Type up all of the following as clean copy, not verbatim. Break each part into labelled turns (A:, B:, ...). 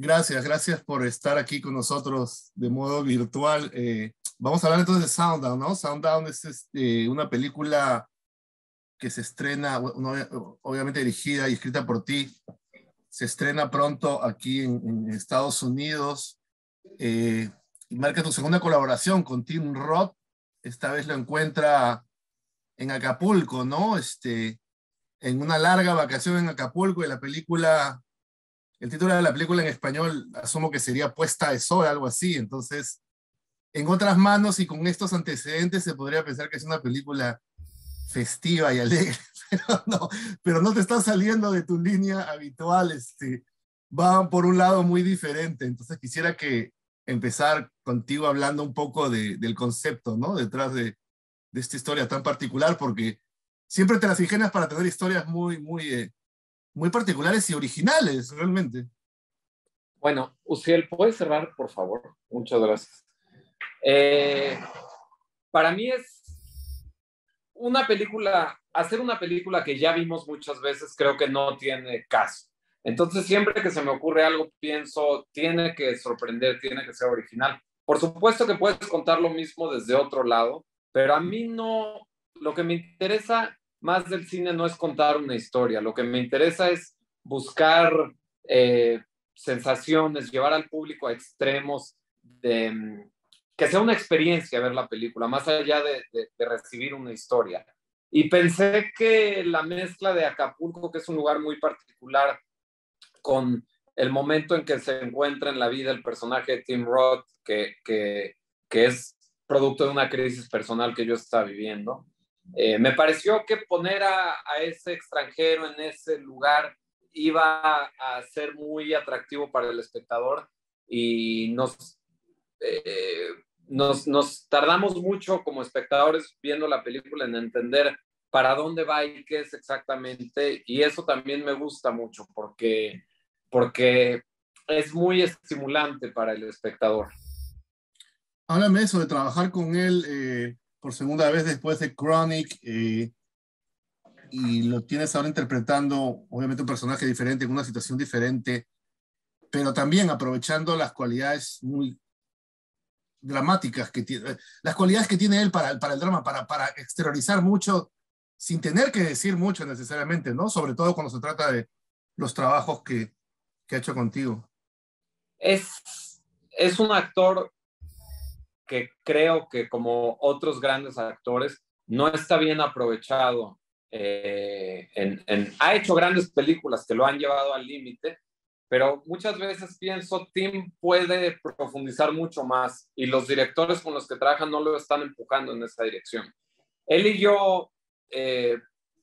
A: Gracias por estar aquí con nosotros de modo virtual. Vamos a hablar entonces de Sundown, ¿no? Sundown es una película que se estrena, obviamente dirigida y escrita por ti. Se estrena pronto aquí en Estados Unidos. Y marca tu segunda colaboración con Tim Roth. Esta vez lo encuentra en Acapulco, ¿no? En una larga vacación en Acapulco, y la película, el título de la película en español asumo que sería Puesta de Sol, algo así. Entonces, en otras manos y con estos antecedentes se podría pensar que es una película festiva y alegre, pero no te está saliendo de tu línea habitual. Va por un lado muy diferente. Entonces quisiera que empezar contigo hablando un poco del concepto, ¿no? Detrás de esta historia tan particular, porque siempre te las ingenias para tener historias muy particulares y originales, realmente.
B: Bueno, Uciel, ¿puedes cerrar, por favor? Muchas gracias. Para mí es hacer una película que ya vimos muchas veces, creo que no tiene caso. Entonces, siempre que se me ocurre algo, pienso, tiene que sorprender, tiene que ser original. Por supuesto que puedes contar lo mismo desde otro lado, pero a mí no, lo que me interesa más del cine no es contar una historia, lo que me interesa es buscar sensaciones, llevar al público a extremos, que sea una experiencia ver la película, más allá de recibir una historia. Y pensé que la mezcla de Acapulco, que es un lugar muy particular, con el momento en que se encuentra en la vida el personaje de Tim Roth, que es producto de una crisis personal que yo estaba viviendo, me pareció que poner a ese extranjero en ese lugar iba a ser muy atractivo para el espectador, y nos tardamos mucho como espectadores viendo la película en entender para dónde va y qué es exactamente, y eso también me gusta mucho porque es muy estimulante para el espectador.
A: Háblame eso de trabajar con él por segunda vez después de Chronic, y lo tienes ahora interpretando, obviamente, un personaje diferente, en una situación diferente, pero también aprovechando las cualidades muy dramáticas que tiene, las cualidades que tiene él para el drama, para exteriorizar mucho, sin tener que decir mucho necesariamente, ¿no? Sobre todo cuando se trata de los trabajos que ha hecho contigo.
B: Es un actor que creo que, como otros grandes actores, no está bien aprovechado. Ha hecho grandes películas que lo han llevado al límite, pero muchas veces pienso, Tim puede profundizar mucho más, y los directores con los que trabajan no lo están empujando en esa dirección. Él y yo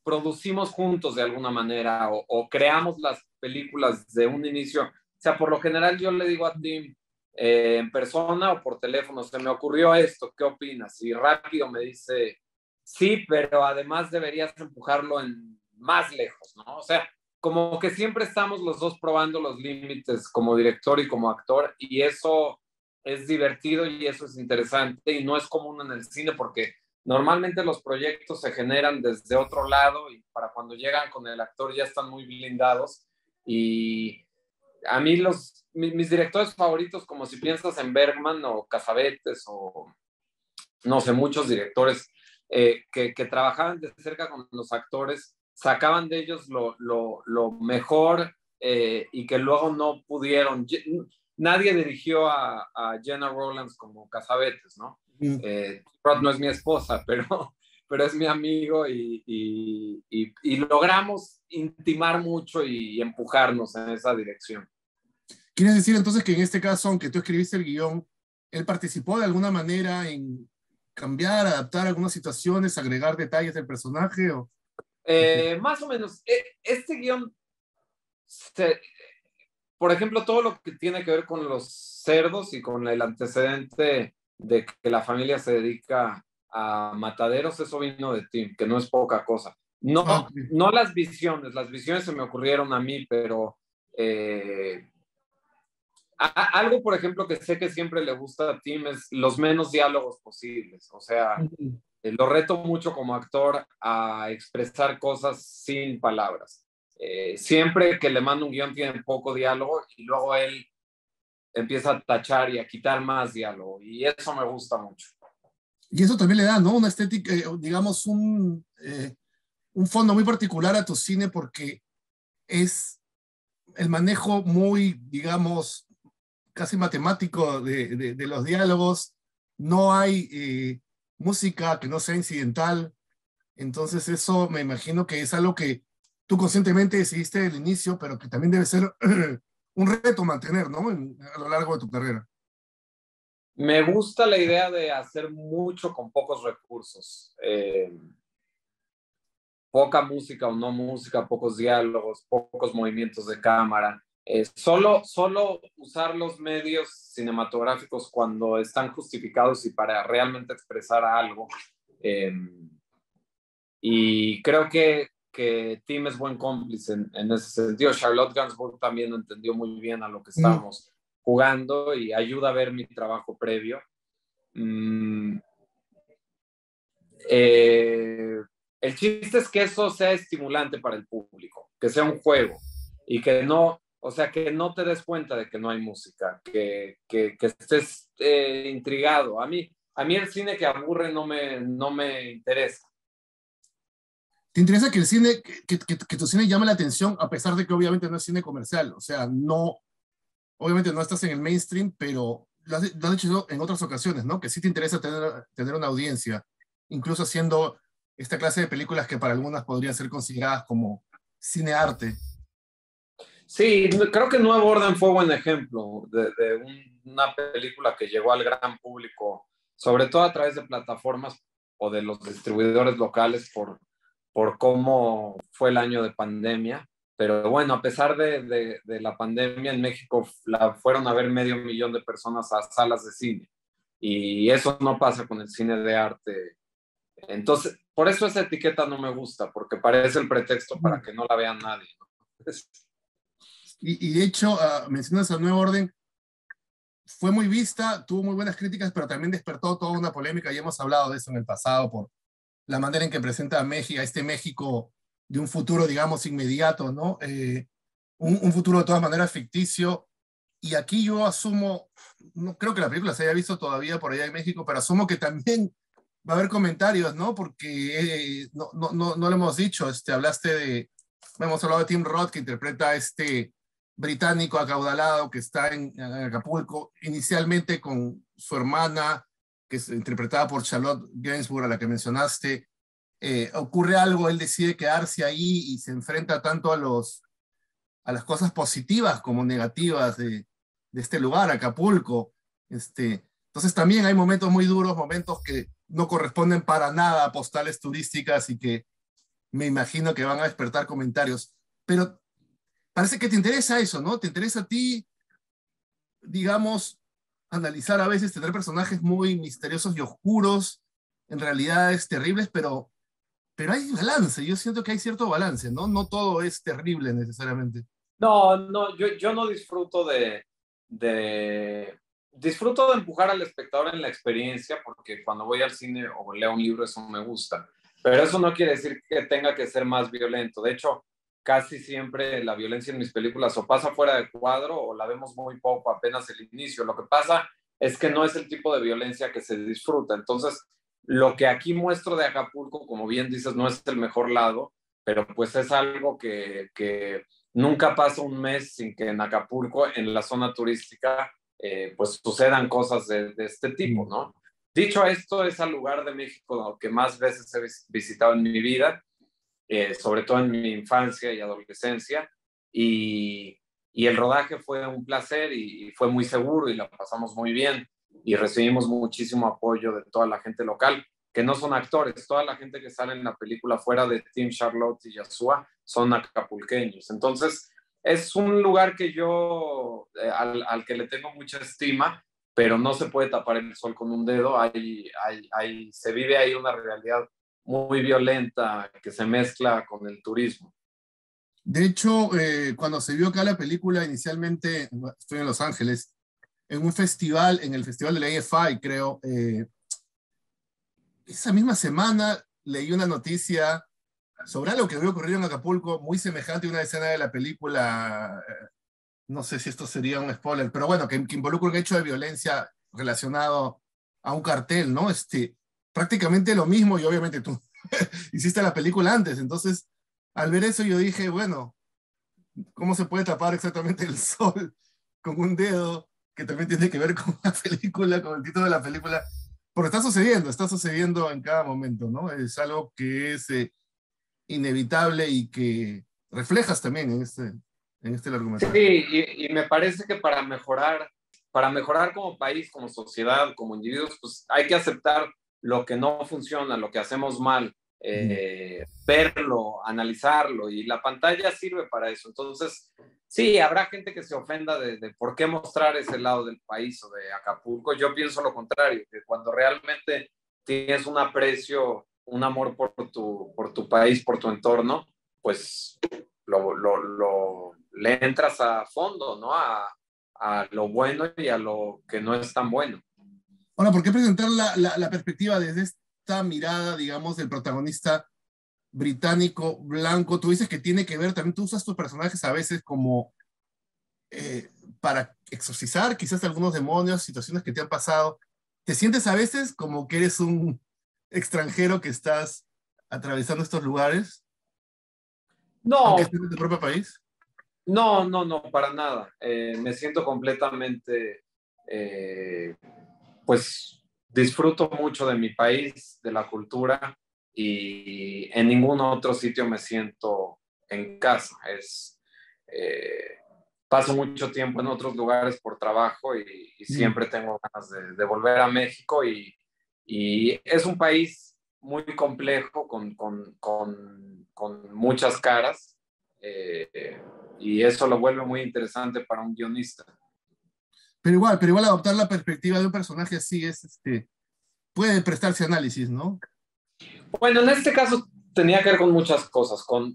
B: producimos juntos de alguna manera, o creamos las películas de un inicio. O sea, por lo general yo le digo a Tim, en persona o por teléfono, se me ocurrió esto, ¿qué opinas? Y rápido me dice, sí, pero además deberías empujarlo en más lejos, ¿no? O sea, como que siempre estamos los dos probando los límites como director y como actor, y eso es divertido y eso es interesante, y no es común en el cine, porque normalmente los proyectos se generan desde otro lado, y para cuando llegan con el actor ya están muy blindados. Y a mí mis directores favoritos, como si piensas en Bergman o Cassavetes o no sé, muchos directores que trabajaban de cerca con los actores, sacaban de ellos lo mejor, y que luego no pudieron. Nadie dirigió a Jenna Rollins como Cassavetes, ¿no?
A: Mm.
B: Rod no es mi esposa, pero es mi amigo, y logramos intimar mucho y empujarnos en esa dirección.
A: ¿Quieres decir entonces que en este caso, aunque tú escribiste el guión, él participó de alguna manera en cambiar, adaptar algunas situaciones, agregar detalles del personaje?
B: Más o menos. Este guión, por ejemplo, todo lo que tiene que ver con los cerdos y con el antecedente de que la familia se dedica a mataderos, eso vino de Tim, que no es poca cosa. No,
A: Okay.
B: no las visiones se me ocurrieron a mí, pero algo, por ejemplo, que sé que siempre le gusta a Tim es los menos diálogos posibles. O sea, lo reto mucho como actor a expresar cosas sin palabras. Siempre que le mando un guión tiene poco diálogo, y luego él empieza a tachar y a quitar más diálogo. Y eso me gusta mucho.
A: Y eso también le da, ¿no? Una estética, digamos, un fondo muy particular a tu cine porque es el manejo muy, digamos, casi matemático de los diálogos. No hay música que no sea incidental. Entonces eso me imagino que es algo que tú conscientemente decidiste desde el inicio, pero que también debe ser un reto mantener, ¿no? A lo largo de tu carrera.
B: Me gusta la idea de hacer mucho con pocos recursos. Poca música o no música, pocos diálogos, pocos movimientos de cámara. Solo usar los medios cinematográficos cuando están justificados y para realmente expresar algo. Eh, y creo que Tim es buen cómplice en ese sentido. Charlotte Gainsbourg también entendió muy bien a lo que
A: Mm.
B: estábamos jugando y ayuda a ver mi trabajo previo. Mm, eh, el chiste es que eso sea estimulante para el público, que sea un juego y que no, o sea, que no te des cuenta de que no hay música, que estés intrigado. A mí el cine que aburre no me interesa.
A: ¿Te interesa que el cine, que tu cine llame la atención a pesar de que obviamente no es cine comercial? O sea, no, obviamente no estás en el mainstream, pero lo has dicho en otras ocasiones, ¿no? Que sí te interesa tener una audiencia, incluso haciendo esta clase de películas que para algunas podrían ser consideradas como cine arte.
B: Sí, creo que Nuevo Orden fue buen ejemplo de una película que llegó al gran público, sobre todo a través de plataformas o de los distribuidores locales por cómo fue el año de pandemia. Pero bueno, a pesar de la pandemia en México, fueron a ver 500,000 de personas a salas de cine. Y eso no pasa con el cine de arte. Entonces, por eso esa etiqueta no me gusta, porque parece el pretexto para que no la vean nadie, ¿no?
A: Y de hecho, mencionas a Nuevo Orden, fue muy vista, tuvo muy buenas críticas, pero también despertó toda una polémica, ya hemos hablado de eso en el pasado, por la manera en que presenta a México, a este México de un futuro, digamos, inmediato, ¿no? Un futuro de todas maneras ficticio. Y aquí yo asumo, no creo que la película se haya visto todavía por allá en México, pero asumo que también va a haber comentarios, ¿no? Porque no lo hemos dicho, hablaste hemos hablado de Tim Roth, que interpreta a este británico acaudalado que está en Acapulco, inicialmente con su hermana, que es interpretada por Charlotte Gainsbourg, a la que mencionaste. Ocurre algo, él decide quedarse ahí y se enfrenta tanto a las cosas positivas como negativas de este lugar, Acapulco. Entonces también hay momentos muy duros, momentos que no corresponden para nada a postales turísticas y que me imagino que van a despertar comentarios. Pero parece que te interesa eso, ¿no? Te interesa a ti, digamos, analizar a veces, tener personajes muy misteriosos y oscuros, en realidades terribles, pero hay balance. Yo siento que hay cierto balance, ¿no? No todo es terrible necesariamente.
B: No, yo no disfruto disfruto de empujar al espectador en la experiencia, porque cuando voy al cine o leo un libro eso me gusta, pero eso no quiere decir que tenga que ser más violento. De hecho, casi siempre la violencia en mis películas o pasa fuera de cuadro o la vemos muy poco, apenas el inicio. Lo que pasa es que no es el tipo de violencia que se disfruta. Entonces, lo que aquí muestro de Acapulco, como bien dices, no es el mejor lado, pero pues es algo que nunca pasa un mes sin que en Acapulco, en la zona turística, pues sucedan cosas de este tipo,
A: Sí.
B: ¿no? Dicho esto, es el lugar de México que más veces he visitado en mi vida, sobre todo en mi infancia y adolescencia, y, y el rodaje fue un placer y fue muy seguro y la pasamos muy bien y recibimos muchísimo apoyo de toda la gente local, que no son actores, toda la gente que sale en la película fuera de Tim, Charlotte y Yasua son acapulqueños. Entonces, es un lugar que yo, al que le tengo mucha estima, pero no se puede tapar el sol con un dedo. Se vive ahí una realidad muy violenta que se mezcla con el turismo.
A: De hecho, cuando se vio acá la película, inicialmente, bueno, estoy en Los Ángeles, en un festival, en el festival de la AFI, creo, esa misma semana leí una noticia sobre algo que había ocurrido en Acapulco, muy semejante a una escena de la película no sé si esto sería un spoiler, pero bueno, que involucra un hecho de violencia relacionado a un cartel, ¿no? Prácticamente lo mismo y obviamente tú hiciste la película antes, entonces al ver eso yo dije, bueno, ¿cómo se puede tapar exactamente el sol con un dedo que también tiene que ver con la película, con el título de la película? Porque está sucediendo en cada momento, ¿no? Es algo que es inevitable y que reflejas también en este
B: Sí,
A: largometraje.
B: y me parece que para mejorar como país, como sociedad, como individuos, pues hay que aceptar lo que no funciona, lo que hacemos mal,
A: Ujú.
B: verlo, analizarlo, y la pantalla sirve para eso. Entonces, sí, habrá gente que se ofenda de por qué mostrar ese lado del país o de Acapulco. Yo pienso lo contrario, que cuando realmente tienes un aprecio, un amor por tu país, por tu entorno, pues le entras a fondo, ¿no? A lo bueno y a lo que no es tan bueno.
A: Ahora, ¿por qué presentar la perspectiva desde esta mirada, digamos, del protagonista británico blanco? Tú dices que tiene que ver, también tú usas tus personajes a veces como eh, para exorcizar quizás algunos demonios, situaciones que te han pasado. ¿Te sientes a veces como que eres un extranjero que estás atravesando estos lugares, aunque
B: No,
A: estés en tu propio país?
B: no, para nada. Me siento completamente, eh, pues disfruto mucho de mi país, de la cultura, y en ningún otro sitio me siento en casa. Eh, Paso mucho tiempo en otros lugares por trabajo y
A: Mm.
B: siempre tengo ganas de volver a México, y es un país muy complejo con muchas caras, y eso lo vuelve muy interesante para un guionista.
A: Pero igual adoptar la perspectiva de un personaje así puede prestarse análisis, ¿no?
B: Bueno, en este caso tenía que ver con muchas cosas, con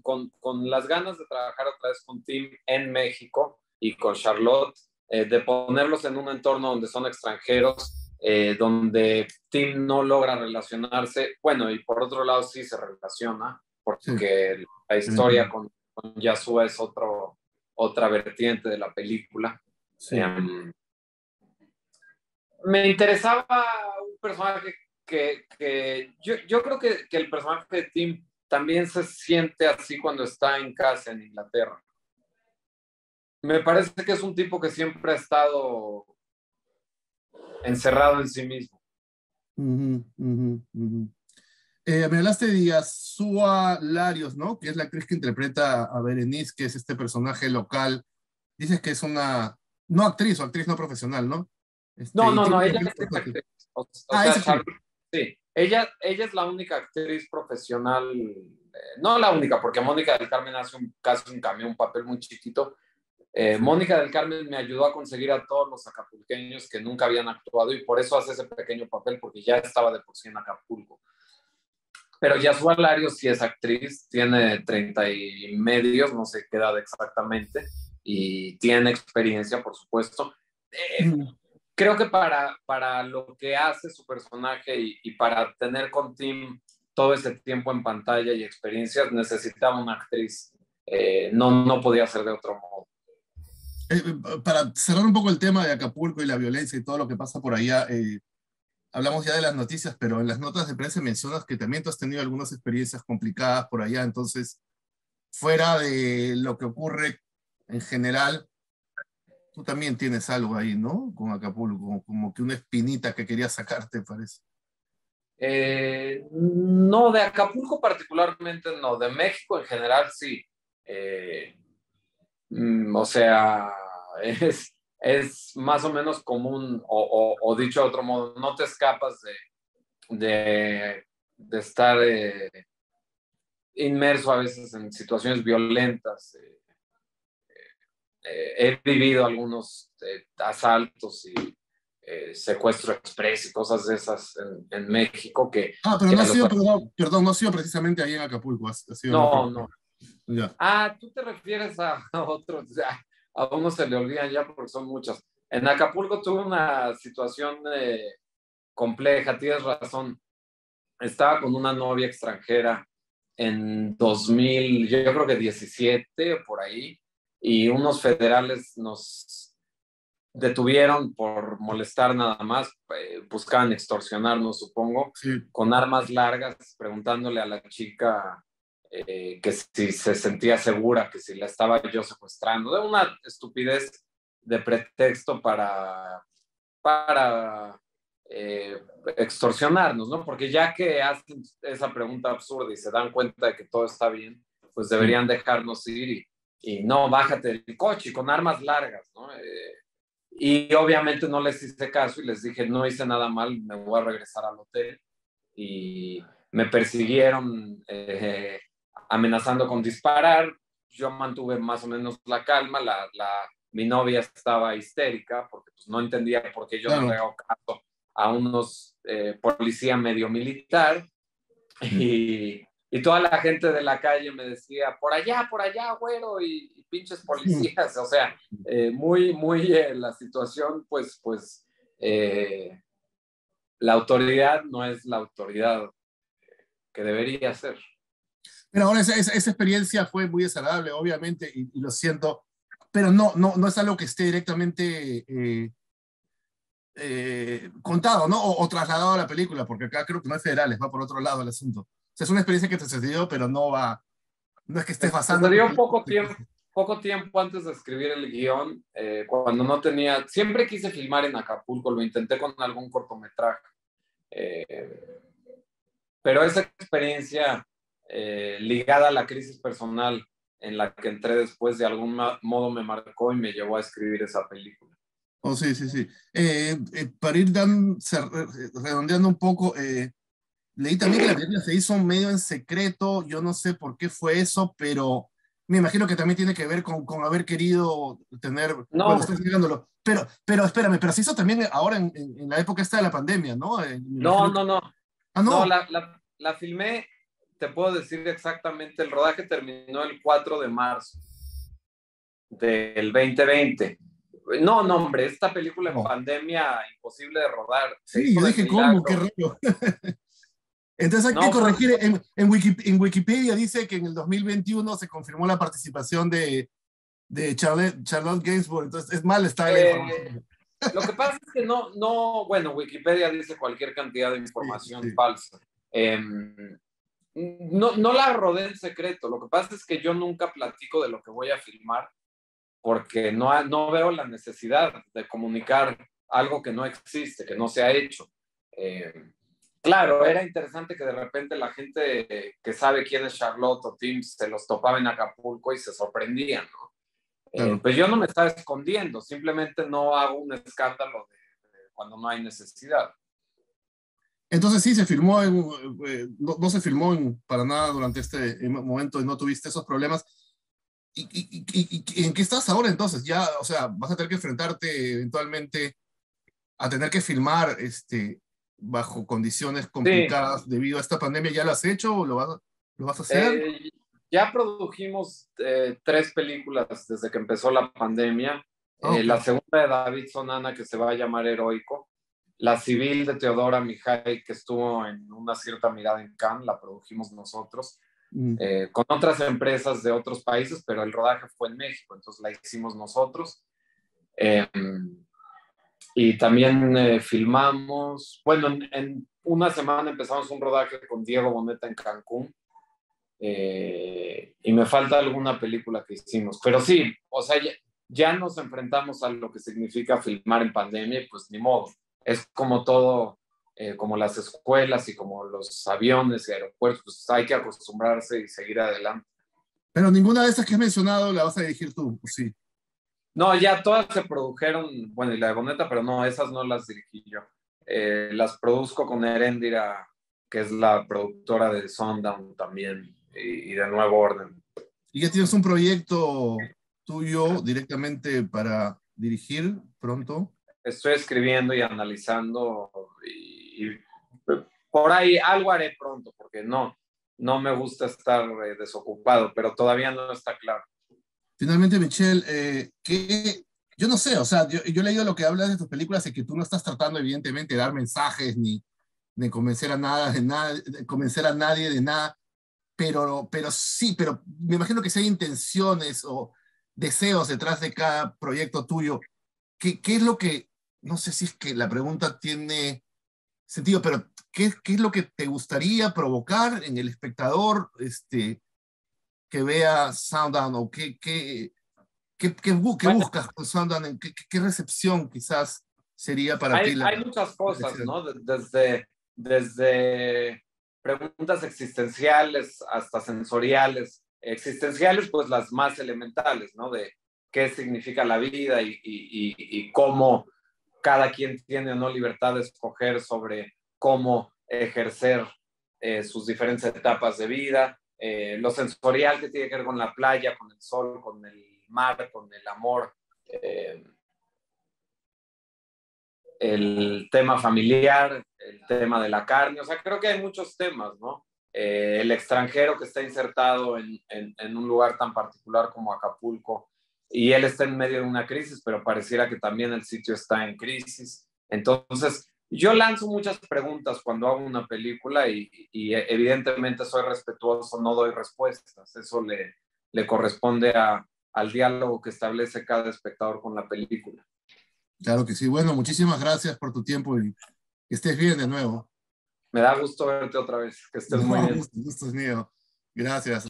B: las ganas de trabajar otra vez con Tim en México y con Charlotte, de ponerlos en un entorno donde son extranjeros, donde Tim no logra relacionarse. Bueno, y por otro lado sí se relaciona,
A: Sí,
B: porque la historia
A: evidentemente.
B: con Yasuo es otra vertiente de la película.
A: Sí.
B: Eh, Me interesaba un personaje yo creo que el personaje de Tim también se siente así cuando está en casa en Inglaterra. Me parece que es un tipo que siempre ha estado encerrado en sí mismo.
A: Ujú, ujú, ujú. Me hablaste de Yasua Larios, ¿no? Que es la actriz que interpreta a Berenice, que es este personaje local. Dices que es una, no actriz o actriz no profesional, ¿no? Y tiene
B: No,
A: un
B: ella
A: papel
B: es
A: importante.
B: actriz. O
A: Ah, es
B: sea,
A: actriz.
B: Charlotte, sí, ella es la única actriz profesional, no la única, porque Mónica del Carmen hace casi un cambio, un papel muy chiquito.
A: Sí.
B: Mónica del Carmen me ayudó a conseguir a todos los acapulqueños que nunca habían actuado, y por eso hace ese pequeño papel, porque ya estaba de por sí en Acapulco. Pero Yasua Lario sí es actriz, tiene 30 y medios, no sé qué edad exactamente, y tiene experiencia, por supuesto.
A: Mm.
B: Creo que para lo que hace su personaje, y para tener con Tim todo ese tiempo en pantalla y experiencias, necesitaba una actriz. No podía ser de otro modo.
A: Para cerrar un poco el tema de Acapulco y la violencia y todo lo que pasa por allá, hablamos ya de las noticias, pero en las notas de prensa mencionas que también tú has tenido algunas experiencias complicadas por allá, entonces, fuera de lo que ocurre en general, tú también tienes algo ahí, ¿no? Con Acapulco, como que una espinita que querías sacarte, parece.
B: No, de Acapulco particularmente no, de México en general sí. Eh, o sea, es más o menos común, o dicho de otro modo, no te escapas de estar inmerso a veces en situaciones violentas. He vivido algunos asaltos y secuestro express y cosas de esas en México
A: Ah, pero
B: que
A: no ha
B: a los...
A: sido, perdón, no ha sido precisamente ahí en Acapulco, ha sido en otro.
B: No.
A: Ya.
B: Ah, tú te refieres a otros, a uno se le olvidan ya porque son muchos. En Acapulco tuve una situación compleja, tienes razón. Estaba con una novia extranjera en 2000, yo creo que 17 por ahí, y unos federales nos detuvieron por molestar nada más, buscaban extorsionarnos, supongo,
A: Sí.
B: con armas largas, preguntándole a la chica que si se sentía segura, que si la estaba yo secuestrando, de una estupidez de pretexto para extorsionarnos, ¿no? Porque ya que hacen esa pregunta absurda y se dan cuenta de que todo está bien, pues
A: Sí.
B: deberían dejarnos ir y no, bájate del coche y con armas largas, ¿no? Y obviamente no les hice caso y les dije, no hice nada mal, me voy a regresar al hotel. Y me persiguieron amenazando con disparar. Yo mantuve más o menos la calma. Mi novia estaba histérica porque pues, no entendía por qué yo no le
A: Claro.
B: hago caso a unos policía medio militar.
A: Sí.
B: Y toda la gente de la calle me decía, por allá, güero, y pinches policías. O sea, muy la situación, pues la autoridad no es la autoridad que debería ser.
A: Pero ahora esa experiencia fue muy desagradable, obviamente, y lo siento, pero no es algo que esté directamente contado, ¿no? O trasladado a la película, porque acá creo que no es federales, va por otro lado el asunto. O sea, es una experiencia que te sucedió, pero no es que estés
B: Me
A: basando tu
B: sucedió
A: película.
B: poco tiempo antes de escribir el guión, cuando no tenía, siempre quise filmar en Acapulco, lo intenté con algún cortometraje, eh, pero esa experiencia ligada a la crisis personal en la que entré después de algún modo me marcó y me llevó a escribir esa película.
A: Oh, sí, sí, sí. Para ir redondeando un poco, leí también que la película se hizo medio en secreto, yo no sé por qué fue eso, pero me imagino que también tiene que ver con haber querido tener, bueno,
B: No,
A: estoy explicándolo, pero espérame, pero se hizo también ahora en la época esta de la pandemia, ¿no? Me
B: no,
A: imagino que...
B: no, no,
A: Ah,
B: no,
A: no.
B: la filmé, te puedo decir exactamente, el rodaje terminó el 4 de marzo del 2020. No, no, hombre, esta película en
A: No.
B: pandemia imposible de rodar, se
A: Sí,
B: hizo
A: yo
B: de
A: dije, ¿cómo? Qué
B: milagro.
A: raro. Entonces hay que
B: No,
A: corregir, en Wikipedia dice que en el 2021 se confirmó la participación de Charlotte Gainsbourg, entonces es mal está la
B: eh,
A: información.
B: lo que pasa es que no, bueno, Wikipedia dice cualquier cantidad de
A: Sí,
B: información
A: sí.
B: falsa. No la rodé en secreto, lo que pasa es que yo nunca platico de lo que voy a filmar porque no veo la necesidad de comunicar algo que no existe, que no se ha hecho. Claro, era interesante que de repente la gente que sabe quién es Charlotte o Tim se los topaba en Acapulco y se sorprendían, ¿no?
A: Claro.
B: Pues yo no me estaba escondiendo, simplemente no hago un escándalo de cuando no hay necesidad.
A: Entonces sí, se filmó no se filmó para nada durante este momento y no tuviste esos problemas. ¿Y en qué estás ahora entonces? Ya, o sea, vas a tener que enfrentarte eventualmente a tener que filmar bajo condiciones
B: Sí,
A: complicadas debido a esta pandemia. ¿Ya lo has hecho o lo vas a hacer?
B: eh, ya produjimos 3 películas desde que empezó la pandemia.
A: Ah, ok.
B: La segunda de David Sonana, que se va a llamar Heroico. La civil de Teodora Mijay, que estuvo en Una cierta mirada en Cannes, la produjimos nosotros,
A: Mm.
B: con otras empresas de otros países, pero el rodaje fue en México, entonces la hicimos nosotros. Eh, y también filmamos, bueno, en una semana empezamos un rodaje con Diego Boneta en Cancún, y me falta alguna película que hicimos, pero sí, o sea, ya nos enfrentamos a lo que significa filmar en pandemia y pues ni modo, es como todo, como las escuelas y como los aviones y aeropuertos, pues hay que acostumbrarse y seguir adelante.
A: Pero ninguna de estas que has mencionado la vas a dirigir tú, ¿o sí?
B: No, ya todas se produjeron, bueno, y la de Boneta, pero no, esas no las dirigí yo. Las produzco con Eréndira, que es la productora de Sundown también, y de Nuevo Orden.
A: ¿Y ya tienes un proyecto tuyo directamente para dirigir pronto?
B: Estoy escribiendo y analizando y por ahí algo haré pronto, porque no me gusta estar desocupado, pero todavía no está claro.
A: Finalmente, Michelle, yo no sé, o sea, yo he leído lo que hablas de tus películas y que tú no estás tratando, evidentemente, de dar mensajes ni de convencer a nada, de nada, de convencer a nadie de nada, pero sí, pero me imagino que si hay intenciones deseos detrás de cada proyecto tuyo. ¿Qué es lo que, no sé si es que la pregunta tiene sentido, pero qué es lo que te gustaría provocar en el espectador que vea Sounddown? ¿O qué
B: Bueno,
A: buscas con Sounddown? ¿Qué recepción quizás sería para ti
B: hay muchas
A: la
B: cosas,
A: deseada?
B: ¿no? Desde preguntas existenciales hasta sensoriales. Existenciales, pues las más elementales, ¿no? De qué significa la vida y cómo cada quien tiene o no libertad de escoger sobre cómo ejercer sus diferentes etapas de vida. Lo sensorial que tiene que ver con la playa, con el sol, con el mar, con el amor. Eh, el tema familiar, el tema de la carne, o sea, creo que hay muchos temas, ¿no? El extranjero que está insertado en un lugar tan particular como Acapulco y él está en medio de una crisis, pero pareciera que también el sitio está en crisis. Entonces, yo lanzo muchas preguntas cuando hago una película y evidentemente soy respetuoso, no doy respuestas, eso le corresponde al diálogo que establece cada espectador con la película.
A: Claro que sí. Bueno, muchísimas gracias por tu tiempo y que estés bien de nuevo.
B: Me da gusto verte otra vez, que estés muy
A: No,
B: bien.
A: gusto es mío. Gracias.